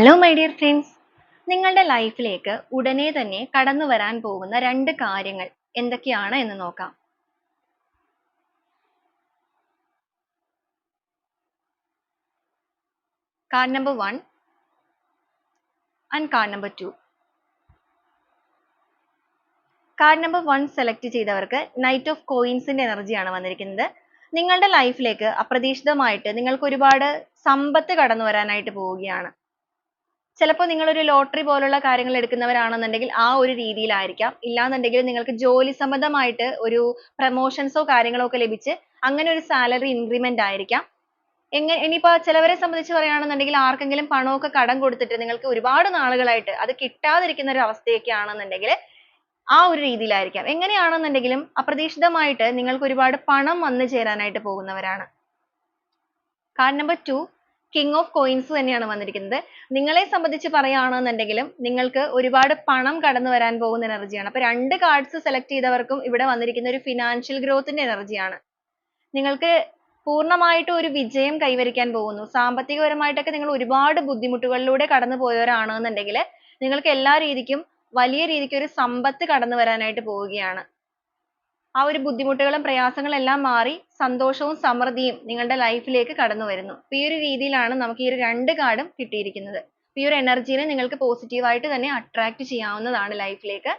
Hello my dear friends, നിങ്ങളുടെ ലൈഫിലേക്ക് ഉടനെ തന്നെ കടന്നു വരാൻ പോകുന്ന 2 കാര്യങ്ങൾ എന്തൊക്കെയാണ് എന്ന് നോക്കാം. Card number 1 and card number 2. Card number 1 select ചെയ്തവർക്ക് നൈറ്റ് ഓഫ് കോയിൻസിന്റെ എനർജിയാണ് വന്നിരിക്കുന്നത്. നിങ്ങളുടെ ലൈഫിലേക്ക് അപ്രതീക്ഷിതമായിട്ട് നിങ്ങൾക്ക് ഒരുപാട് സമ്പത്ത് കടന്നു വരാനായിട്ട് പോവുകയാണ്. ചിലപ്പോൾ നിങ്ങളൊരു ലോട്ടറി പോലുള്ള കാര്യങ്ങൾ എടുക്കുന്നവരാണെന്നുണ്ടെങ്കിൽ ആ ഒരു രീതിയിലായിരിക്കാം. ഇല്ലാന്നുണ്ടെങ്കിൽ നിങ്ങൾക്ക് ജോലി സംബന്ധമായിട്ട് ഒരു പ്രമോഷൻസോ കാര്യങ്ങളോ ഒക്കെ ലഭിച്ച് അങ്ങനെ ഒരു സാലറി ഇൻക്രിമെന്റ് ആയിരിക്കാം. ഇനിയിപ്പോ ചിലവരെ സംബന്ധിച്ച് പറയുകയാണെന്നുണ്ടെങ്കിൽ ആർക്കെങ്കിലും പണമൊക്കെ കടം കൊടുത്തിട്ട് നിങ്ങൾക്ക് ഒരുപാട് നാളുകളായിട്ട് അത് കിട്ടാതിരിക്കുന്ന ഒരു അവസ്ഥയൊക്കെ ആണെന്നുണ്ടെങ്കിൽ ആ ഒരു രീതിയിലായിരിക്കാം. എങ്ങനെയാണെന്നുണ്ടെങ്കിലും അപ്രതീക്ഷിതമായിട്ട് നിങ്ങൾക്ക് ഒരുപാട് പണം വന്നു ചേരാനായിട്ട് പോകുന്നവരാണ്. Card number 2 king of coins തന്നെയാണ് വന്നിരിക്കുന്നത്. നിങ്ങളെ സംബന്ധിച്ച് പറയുകയാണെന്നുണ്ടെങ്കിലും നിങ്ങൾക്ക് ഒരുപാട് പണം കടന്നു വരാൻ പോകുന്ന എനർജിയാണ്. അപ്പോൾ 2 കാർഡ്സ് സെലക്ട് ചെയ്തവർക്കും ഇവിടെ വന്നിരിക്കുന്ന ഒരു ഫിനാൻഷ്യൽ ഗ്രോത്തിന്റെ എനർജിയാണ്. നിങ്ങൾക്ക് പൂർണ്ണമായിട്ടും ഒരു വിജയം കൈവരിക്കാൻ പോകുന്നു. സാമ്പത്തികപരമായിട്ടൊക്കെ നിങ്ങൾ ഒരുപാട് ബുദ്ധിമുട്ടുകളിലൂടെ കടന്നു പോയവരാണെന്നുണ്ടെങ്കിൽ നിങ്ങൾക്ക് എല്ലാ രീതിക്കും വലിയ രീതിക്ക് ഒരു സമ്പത്ത് കടന്നു വരാനായിട്ട് പോവുകയാണ്. ആ ഒരു ബുദ്ധിമുട്ടുകളും പ്രയാസങ്ങളും എല്ലാം മാറി സന്തോഷവും സമൃദ്ധിയും നിങ്ങളുടെ ലൈഫിലേക്ക് കടന്നു വരുന്നു. ഈ ഒരു രീതിയിലാണ് നമുക്ക് ഈ ഒരു 2 കാർഡും കിട്ടിയിരിക്കുന്നത്. ഈ ഒരു എനർജിനെ നിങ്ങൾക്ക് പോസിറ്റീവ് ആയിട്ട് തന്നെ അട്രാക്ട് ചെയ്യാവുന്നതാണ് ലൈഫിലേക്ക്.